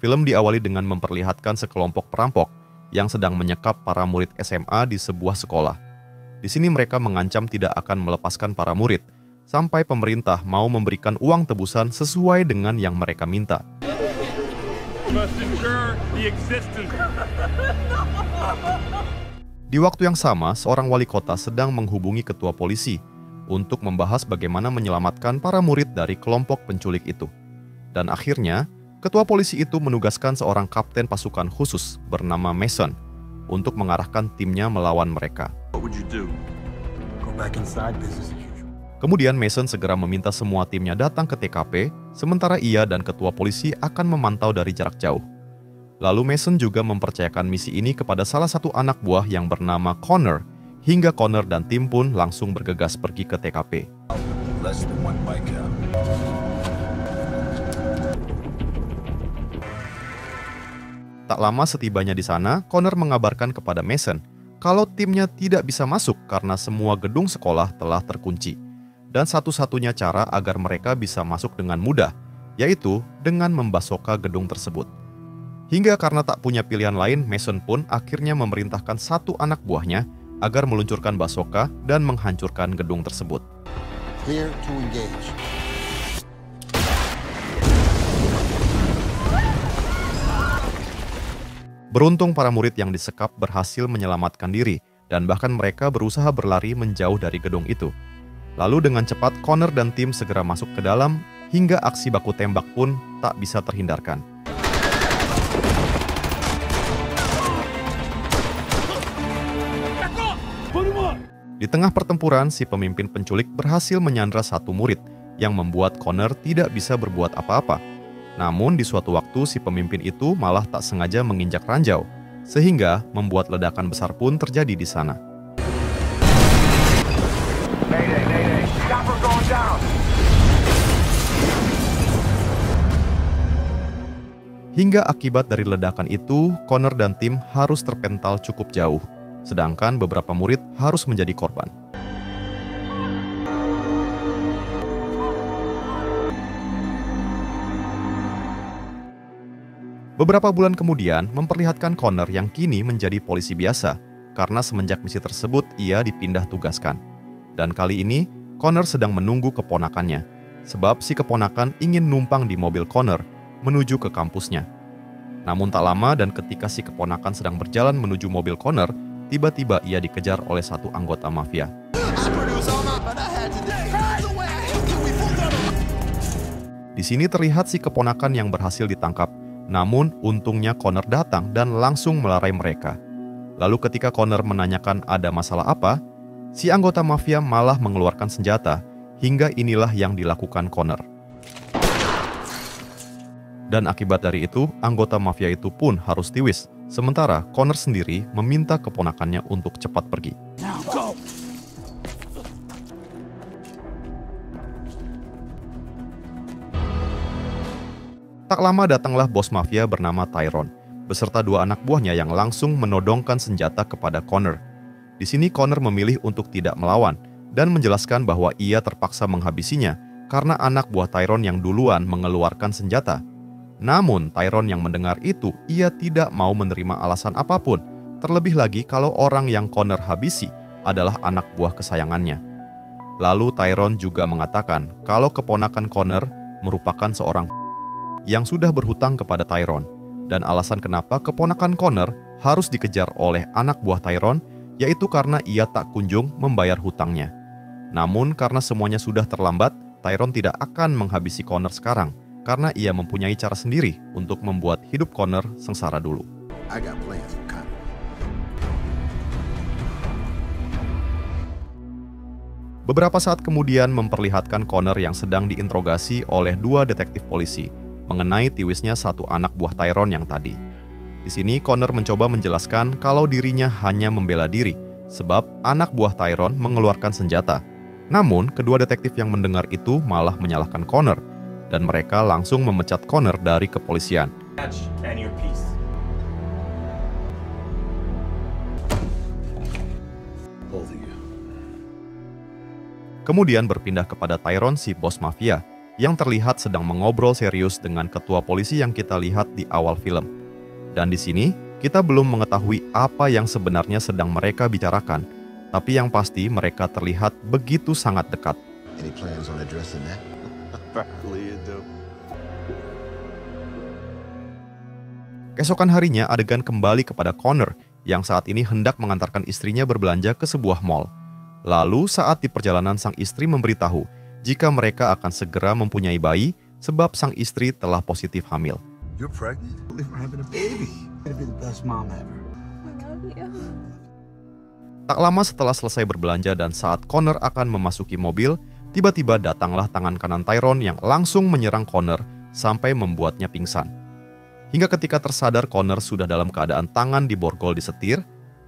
Film diawali dengan memperlihatkan sekelompok perampok yang sedang menyekap para murid SMA di sebuah sekolah. Di sini mereka mengancam tidak akan melepaskan para murid, sampai pemerintah mau memberikan uang tebusan sesuai dengan yang mereka minta. Di waktu yang sama, seorang wali kota sedang menghubungi ketua polisi untuk membahas bagaimana menyelamatkan para murid dari kelompok penculik itu. Dan akhirnya, ketua polisi itu menugaskan seorang kapten pasukan khusus bernama Mason untuk mengarahkan timnya melawan mereka. Kemudian Mason segera meminta semua timnya datang ke TKP, sementara ia dan ketua polisi akan memantau dari jarak jauh. Lalu Mason juga mempercayakan misi ini kepada salah satu anak buah yang bernama Connor, hingga Connor dan tim pun langsung bergegas pergi ke TKP. Tak lama setibanya di sana, Connor mengabarkan kepada Mason kalau timnya tidak bisa masuk karena semua gedung sekolah telah terkunci. Dan satu-satunya cara agar mereka bisa masuk dengan mudah, yaitu dengan membasoka gedung tersebut. Hingga karena tak punya pilihan lain, Mason pun akhirnya memerintahkan satu anak buahnya agar meluncurkan basoka dan menghancurkan gedung tersebut. Clear to engage. Beruntung para murid yang disekap berhasil menyelamatkan diri dan bahkan mereka berusaha berlari menjauh dari gedung itu. Lalu dengan cepat Connor dan tim segera masuk ke dalam hingga aksi baku tembak pun tak bisa terhindarkan. Di tengah pertempuran, si pemimpin penculik berhasil menyandra satu murid yang membuat Connor tidak bisa berbuat apa-apa. Namun di suatu waktu si pemimpin itu malah tak sengaja menginjak ranjau, sehingga membuat ledakan besar pun terjadi di sana. Hingga akibat dari ledakan itu, Connor dan tim harus terpental cukup jauh, sedangkan beberapa murid harus menjadi korban. Beberapa bulan kemudian memperlihatkan Connor yang kini menjadi polisi biasa, karena semenjak misi tersebut ia dipindah tugaskan. Dan kali ini, Connor sedang menunggu keponakannya, sebab si keponakan ingin numpang di mobil Connor menuju ke kampusnya. Namun tak lama dan ketika si keponakan sedang berjalan menuju mobil Connor, tiba-tiba ia dikejar oleh satu anggota mafia. Di sini terlihat si keponakan yang berhasil ditangkap, namun untungnya Connor datang dan langsung melerai mereka. Lalu ketika Connor menanyakan ada masalah apa, si anggota mafia malah mengeluarkan senjata, hingga inilah yang dilakukan Connor. Dan akibat dari itu, anggota mafia itu pun harus tiwis, sementara Connor sendiri meminta keponakannya untuk cepat pergi. Tak lama datanglah bos mafia bernama Tyrone, beserta dua anak buahnya yang langsung menodongkan senjata kepada Connor. Di sini Connor memilih untuk tidak melawan dan menjelaskan bahwa ia terpaksa menghabisinya karena anak buah Tyrone yang duluan mengeluarkan senjata. Namun Tyrone yang mendengar itu, ia tidak mau menerima alasan apapun, terlebih lagi kalau orang yang Connor habisi adalah anak buah kesayangannya. Lalu Tyrone juga mengatakan kalau keponakan Connor merupakan seorang yang sudah berhutang kepada Tyrone, dan alasan kenapa keponakan Connor harus dikejar oleh anak buah Tyrone yaitu karena ia tak kunjung membayar hutangnya. Namun karena semuanya sudah terlambat, Tyrone tidak akan menghabisi Connor sekarang, karena ia mempunyai cara sendiri untuk membuat hidup Connor sengsara dulu. Beberapa saat kemudian memperlihatkan Connor yang sedang diinterogasi oleh dua detektif polisi mengenai tiwisnya satu anak buah Tyrone yang tadi. Di sini Connor mencoba menjelaskan kalau dirinya hanya membela diri sebab anak buah Tyrone mengeluarkan senjata. Namun kedua detektif yang mendengar itu malah menyalahkan Connor dan mereka langsung memecat Connor dari kepolisian. Kemudian berpindah kepada Tyrone si bos mafia yang terlihat sedang mengobrol serius dengan ketua polisi yang kita lihat di awal film. Dan di sini, kita belum mengetahui apa yang sebenarnya sedang mereka bicarakan, tapi yang pasti mereka terlihat begitu sangat dekat. Any plans on addressing that? Apparently you do. Keesokan harinya, adegan kembali kepada Connor yang saat ini hendak mengantarkan istrinya berbelanja ke sebuah mall. Lalu saat di perjalanan sang istri memberitahu jika mereka akan segera mempunyai bayi sebab sang istri telah positif hamil. You're pregnant? We're having a baby. You'd be the best mom ever. I love you. Tak lama setelah selesai berbelanja dan saat Connor akan memasuki mobil, tiba-tiba datanglah tangan kanan Tyrone yang langsung menyerang Connor sampai membuatnya pingsan. Hingga ketika tersadar Connor sudah dalam keadaan tangan diborgol di setir,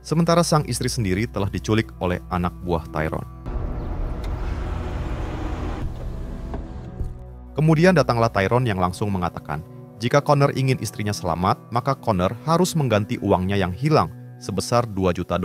sementara sang istri sendiri telah diculik oleh anak buah Tyrone. Kemudian datanglah Tyrone yang langsung mengatakan, jika Connor ingin istrinya selamat, maka Connor harus mengganti uangnya yang hilang sebesar $2 juta.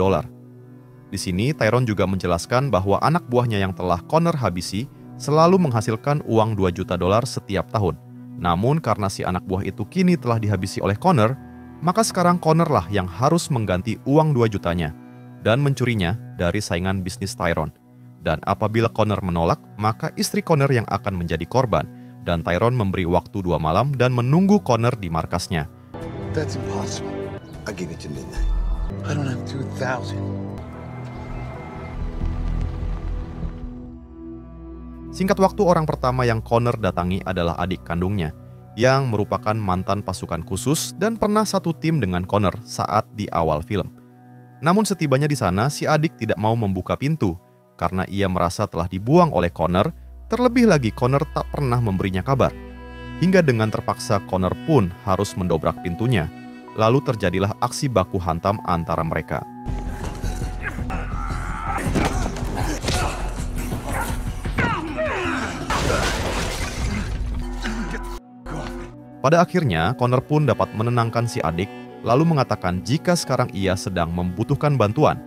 Di sini Tyrone juga menjelaskan bahwa anak buahnya yang telah Connor habisi selalu menghasilkan uang $2 juta setiap tahun. Namun karena si anak buah itu kini telah dihabisi oleh Connor, maka sekarang Connor lah yang harus mengganti uang 2 jutanya dan mencurinya dari saingan bisnis Tyrone. Dan apabila Connor menolak, maka istri Connor yang akan menjadi korban. Dan Tyrone memberi waktu 2 malam dan menunggu Connor di markasnya. That's impossible. I'll give it to midnight. I don't have 2,000. Singkat waktu, orang pertama yang Connor datangi adalah adik kandungnya, yang merupakan mantan pasukan khusus dan pernah satu tim dengan Connor saat di awal film. Namun setibanya di sana, si adik tidak mau membuka pintu, karena ia merasa telah dibuang oleh Connor. Terlebih lagi Connor tak pernah memberinya kabar. Hingga dengan terpaksa Connor pun harus mendobrak pintunya. Lalu terjadilah aksi baku hantam antara mereka. Pada akhirnya Connor pun dapat menenangkan si adik, lalu mengatakan jika sekarang ia sedang membutuhkan bantuan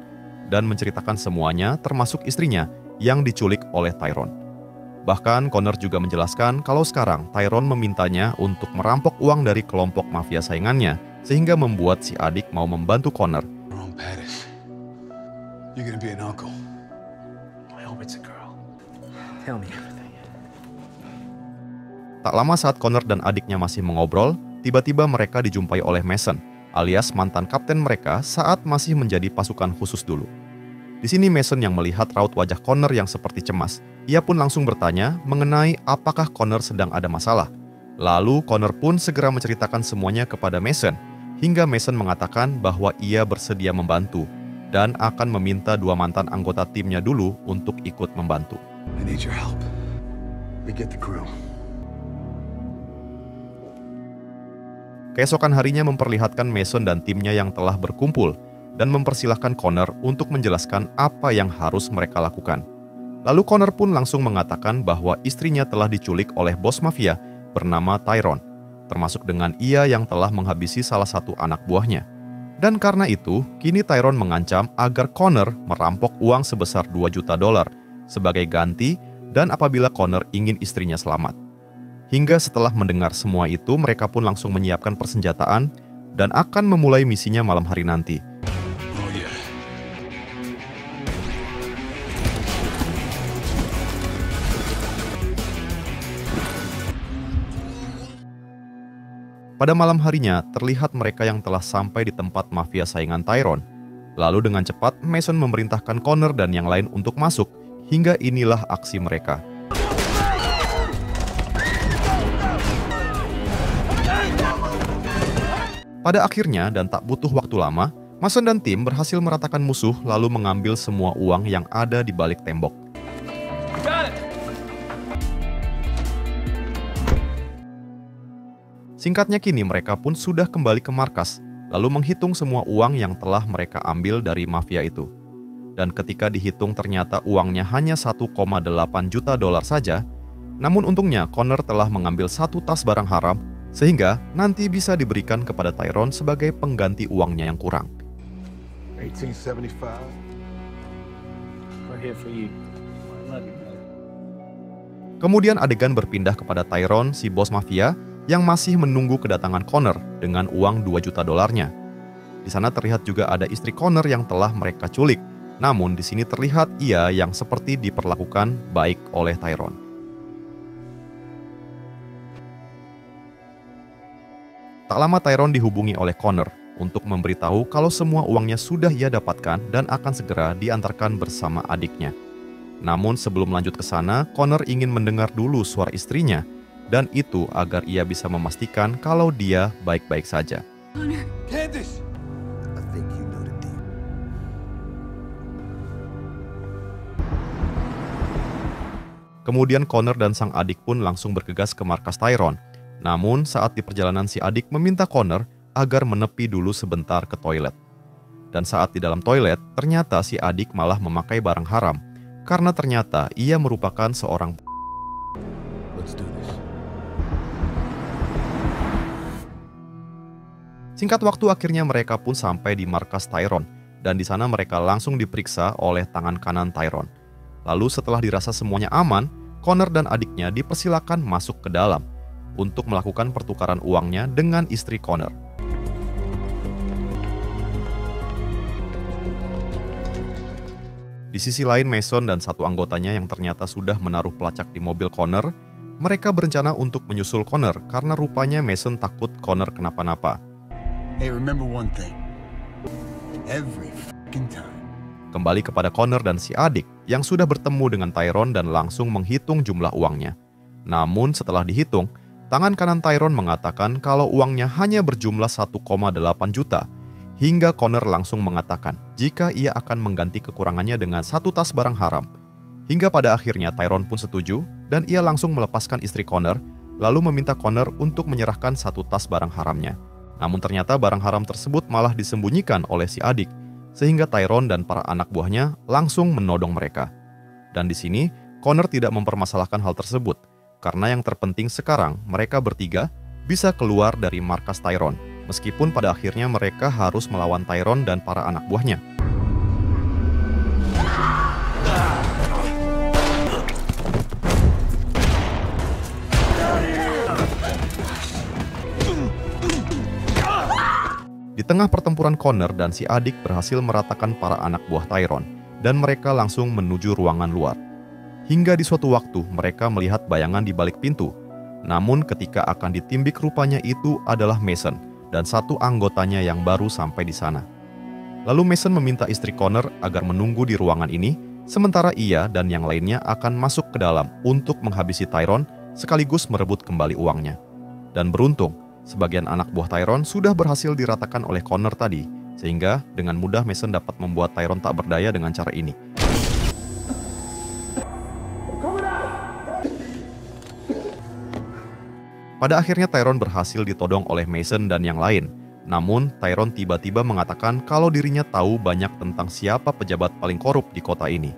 dan menceritakan semuanya termasuk istrinya yang diculik oleh Tyrone. Bahkan Connor juga menjelaskan kalau sekarang Tyrone memintanya untuk merampok uang dari kelompok mafia saingannya sehingga membuat si adik mau membantu Connor. We're on Paris. You're gonna be an uncle. I hope it's a girl. Tell me everything. Tak lama saat Connor dan adiknya masih mengobrol, tiba-tiba mereka dijumpai oleh Mason, alias mantan kapten mereka saat masih menjadi pasukan khusus dulu. Di sini Mason yang melihat raut wajah Connor yang seperti cemas. Ia pun langsung bertanya mengenai apakah Connor sedang ada masalah. Lalu Connor pun segera menceritakan semuanya kepada Mason, hingga Mason mengatakan bahwa ia bersedia membantu dan akan meminta 2 mantan anggota timnya dulu untuk ikut membantu. I need your help. We get the crew. Keesokan harinya memperlihatkan Mason dan timnya yang telah berkumpul dan mempersilahkan Connor untuk menjelaskan apa yang harus mereka lakukan. Lalu Connor pun langsung mengatakan bahwa istrinya telah diculik oleh bos mafia bernama Tyrone, termasuk dengan ia yang telah menghabisi salah satu anak buahnya. Dan karena itu, kini Tyrone mengancam agar Connor merampok uang sebesar $2 juta sebagai ganti dan apabila Connor ingin istrinya selamat. Hingga setelah mendengar semua itu, mereka pun langsung menyiapkan persenjataan dan akan memulai misinya malam hari nanti. Oh yeah. Pada malam harinya, terlihat mereka yang telah sampai di tempat mafia saingan Tyrone. Lalu dengan cepat, Mason memerintahkan Connor dan yang lain untuk masuk, hingga inilah aksi mereka. Pada akhirnya, dan tak butuh waktu lama, Mason dan tim berhasil meratakan musuh lalu mengambil semua uang yang ada di balik tembok. Singkatnya kini mereka pun sudah kembali ke markas, lalu menghitung semua uang yang telah mereka ambil dari mafia itu. Dan ketika dihitung ternyata uangnya hanya $1,8 juta saja, namun untungnya Connor telah mengambil 1 tas barang haram, sehingga nanti bisa diberikan kepada Tyrone sebagai pengganti uangnya yang kurang. 1875. We're here for you. I love you, brother. Kemudian adegan berpindah kepada Tyrone, si bos mafia, yang masih menunggu kedatangan Connor dengan uang 2 juta dolarnya. Di sana terlihat juga ada istri Connor yang telah mereka culik. Namun di sini terlihat ia yang seperti diperlakukan baik oleh Tyrone. Tak lama Tyrone dihubungi oleh Connor untuk memberitahu kalau semua uangnya sudah ia dapatkan dan akan segera diantarkan bersama adiknya. Namun sebelum lanjut ke sana, Connor ingin mendengar dulu suara istrinya, dan itu agar ia bisa memastikan kalau dia baik-baik saja. Candace! I think you know the deal. Kemudian Connor dan sang adik pun langsung bergegas ke markas Tyrone. Namun saat di perjalanan si adik meminta Connor agar menepi dulu sebentar ke toilet. Dan saat di dalam toilet, ternyata si adik malah memakai barang haram. Karena ternyata ia merupakan seorang. Let's do this. Singkat waktu akhirnya mereka pun sampai di markas Tyrone. Dan di sana mereka langsung diperiksa oleh tangan kanan Tyrone. Lalu setelah dirasa semuanya aman, Connor dan adiknya dipersilakan masuk ke dalam untuk melakukan pertukaran uangnya dengan istri Connor. Di sisi lain, Mason dan satu anggotanya yang ternyata sudah menaruh pelacak di mobil Connor, mereka berencana untuk menyusul Connor karena rupanya Mason takut Connor kenapa-napa. Hey, remember one thing. Every fucking time. Kembali kepada Connor dan si adik yang sudah bertemu dengan Tyrone dan langsung menghitung jumlah uangnya. Namun setelah dihitung, tangan kanan Tyrone mengatakan kalau uangnya hanya berjumlah 1,8 juta. Hingga Connor langsung mengatakan jika ia akan mengganti kekurangannya dengan 1 tas barang haram. Hingga pada akhirnya Tyrone pun setuju dan ia langsung melepaskan istri Connor, lalu meminta Connor untuk menyerahkan 1 tas barang haramnya. Namun ternyata barang haram tersebut malah disembunyikan oleh si adik, sehingga Tyrone dan para anak buahnya langsung menodong mereka. Dan di sini Connor tidak mempermasalahkan hal tersebut, karena yang terpenting sekarang mereka bertiga bisa keluar dari markas Tyrone. Meskipun pada akhirnya mereka harus melawan Tyrone dan para anak buahnya. Di tengah pertempuran, Connor dan si adik berhasil meratakan para anak buah Tyrone, dan mereka langsung menuju ruangan luar. Hingga di suatu waktu mereka melihat bayangan di balik pintu. Namun ketika akan ditimbik rupanya itu adalah Mason dan satu anggotanya yang baru sampai di sana. Lalu Mason meminta istri Connor agar menunggu di ruangan ini, sementara ia dan yang lainnya akan masuk ke dalam untuk menghabisi Tyrone sekaligus merebut kembali uangnya. Dan beruntung, sebagian anak buah Tyrone sudah berhasil diratakan oleh Connor tadi, sehingga dengan mudah Mason dapat membuat Tyrone tak berdaya dengan cara ini. Pada akhirnya Tyrone berhasil ditodong oleh Mason dan yang lain. Namun Tyrone tiba-tiba mengatakan kalau dirinya tahu banyak tentang siapa pejabat paling korup di kota ini.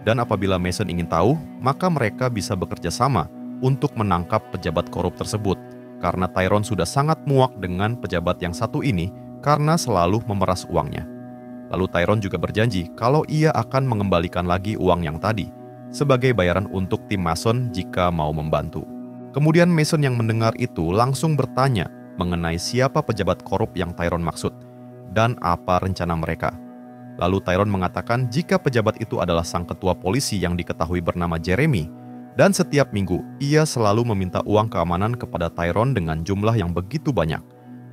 Dan apabila Mason ingin tahu, maka mereka bisa bekerja sama untuk menangkap pejabat korup tersebut. Karena Tyrone sudah sangat muak dengan pejabat yang satu ini karena selalu memeras uangnya. Lalu Tyrone juga berjanji kalau ia akan mengembalikan lagi uang yang tadi sebagai bayaran untuk tim Mason jika mau membantu. Kemudian Mason yang mendengar itu langsung bertanya mengenai siapa pejabat korup yang Tyrone maksud dan apa rencana mereka. Lalu Tyrone mengatakan jika pejabat itu adalah sang ketua polisi yang diketahui bernama Jeremy, dan setiap minggu ia selalu meminta uang keamanan kepada Tyrone dengan jumlah yang begitu banyak.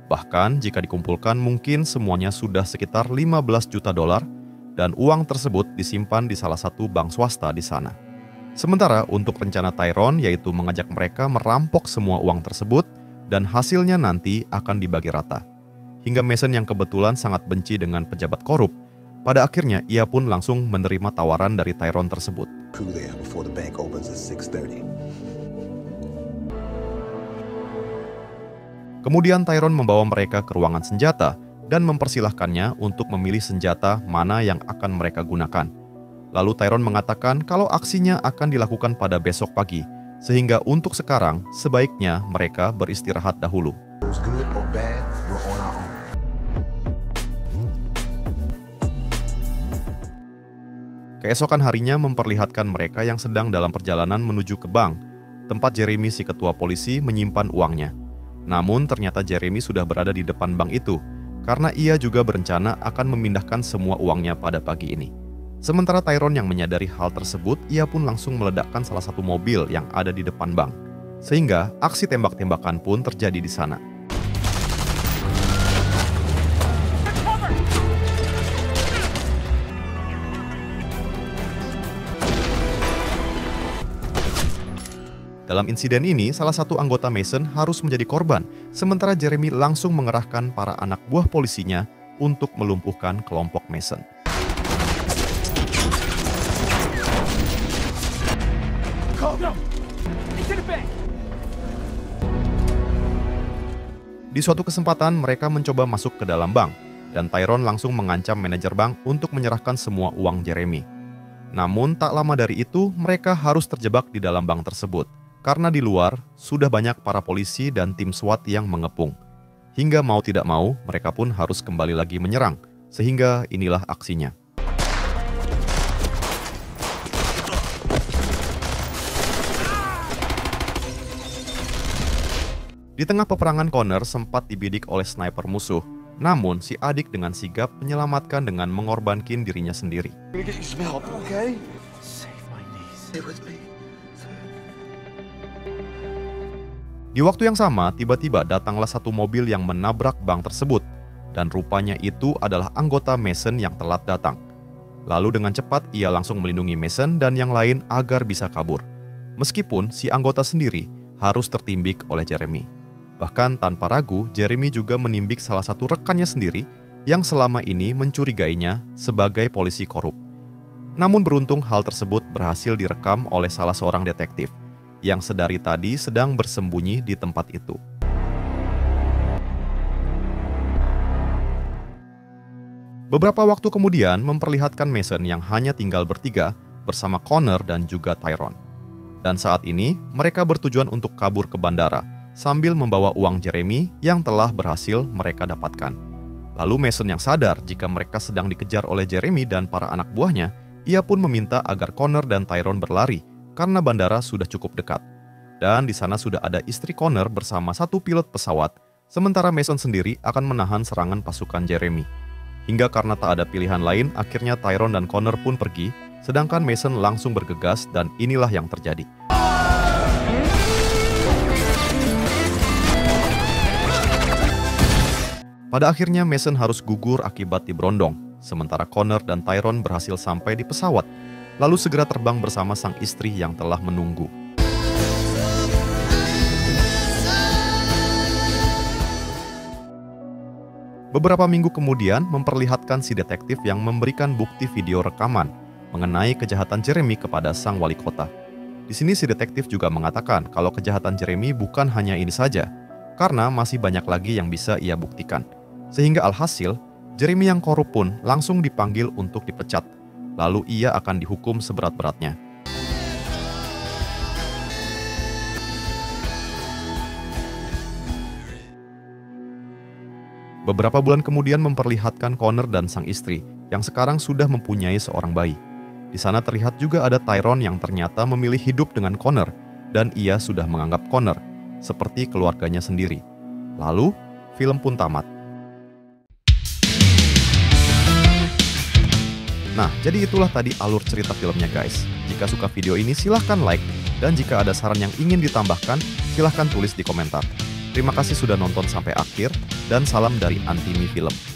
Bahkan jika dikumpulkan mungkin semuanya sudah sekitar 15 juta dolar dan uang tersebut disimpan di salah satu bank swasta di sana. Sementara untuk rencana Tyrone yaitu mengajak mereka merampok semua uang tersebut dan hasilnya nanti akan dibagi rata. Hingga Mason yang kebetulan sangat benci dengan pejabat korup, pada akhirnya ia pun langsung menerima tawaran dari Tyrone tersebut. Crew there before the bank opens at 6:30. Kemudian Tyrone membawa mereka ke ruangan senjata dan mempersilahkannya untuk memilih senjata mana yang akan mereka gunakan. Lalu Tyrone mengatakan kalau aksinya akan dilakukan pada besok pagi, sehingga untuk sekarang sebaiknya mereka beristirahat dahulu. Good or bad, we're on our own. Keesokan harinya memperlihatkan mereka yang sedang dalam perjalanan menuju ke bank, tempat Jeremy si ketua polisi menyimpan uangnya. Namun ternyata Jeremy sudah berada di depan bank itu, karena ia juga berencana akan memindahkan semua uangnya pada pagi ini. Sementara Tyrone yang menyadari hal tersebut, ia pun langsung meledakkan salah satu mobil yang ada di depan bank. Sehingga aksi tembak-tembakan pun terjadi di sana. Dalam insiden ini, salah satu anggota Mason harus menjadi korban, sementara Jeremy langsung mengerahkan para anak buah polisinya untuk melumpuhkan kelompok Mason. Di suatu kesempatan, mereka mencoba masuk ke dalam bank, dan Tyrone langsung mengancam manajer bank untuk menyerahkan semua uang Jeremy. Namun, tak lama dari itu, mereka harus terjebak di dalam bank tersebut. Karena di luar, sudah banyak para polisi dan tim SWAT yang mengepung. Hingga mau tidak mau, mereka pun harus kembali lagi menyerang. Sehingga inilah aksinya. Di tengah peperangan, Connor sempat dibidik oleh sniper musuh. Namun, si adik dengan sigap menyelamatkan dengan mengorbankan dirinya sendiri. Di waktu yang sama, tiba-tiba datanglah satu mobil yang menabrak bank tersebut, dan rupanya itu adalah anggota Mason yang telat datang. Lalu dengan cepat ia langsung melindungi Mason dan yang lain agar bisa kabur. Meskipun si anggota sendiri harus tertimbik oleh Jeremy. Bahkan tanpa ragu, Jeremy juga menimbik salah satu rekannya sendiri yang selama ini mencurigainya sebagai polisi korup. Namun beruntung hal tersebut berhasil direkam oleh salah seorang detektif yang sedari tadi sedang bersembunyi di tempat itu. Beberapa waktu kemudian memperlihatkan Mason yang hanya tinggal bertiga bersama Connor dan juga Tyrone. Dan saat ini mereka bertujuan untuk kabur ke bandara sambil membawa uang Jeremy yang telah berhasil mereka dapatkan. Lalu Mason yang sadar jika mereka sedang dikejar oleh Jeremy dan para anak buahnya, ia pun meminta agar Connor dan Tyrone berlari karena bandara sudah cukup dekat. Dan di sana sudah ada istri Connor bersama satu pilot pesawat, sementara Mason sendiri akan menahan serangan pasukan Jeremy. Hingga karena tak ada pilihan lain, akhirnya Tyrone dan Connor pun pergi, sedangkan Mason langsung bergegas dan inilah yang terjadi. Pada akhirnya Mason harus gugur akibat diberondong, sementara Connor dan Tyrone berhasil sampai di pesawat, lalu segera terbang bersama sang istri yang telah menunggu. Beberapa minggu kemudian memperlihatkan si detektif yang memberikan bukti video rekaman mengenai kejahatan Jeremy kepada sang wali kota. Di sini si detektif juga mengatakan kalau kejahatan Jeremy bukan hanya ini saja, karena masih banyak lagi yang bisa ia buktikan. Sehingga alhasil, Jeremy yang korup pun langsung dipanggil untuk dipecat. Lalu ia akan dihukum seberat-beratnya. Beberapa bulan kemudian memperlihatkan Connor dan sang istri yang sekarang sudah mempunyai seorang bayi. Di sana terlihat juga ada Tyrone yang ternyata memilih hidup dengan Connor dan ia sudah menganggap Connor seperti keluarganya sendiri. Lalu, film pun tamat. Nah, jadi itulah tadi alur cerita filmnya guys. Jika suka video ini silahkan like, dan jika ada saran yang ingin ditambahkan, silahkan tulis di komentar. Terima kasih sudah nonton sampai akhir, dan salam dari Antimi Film.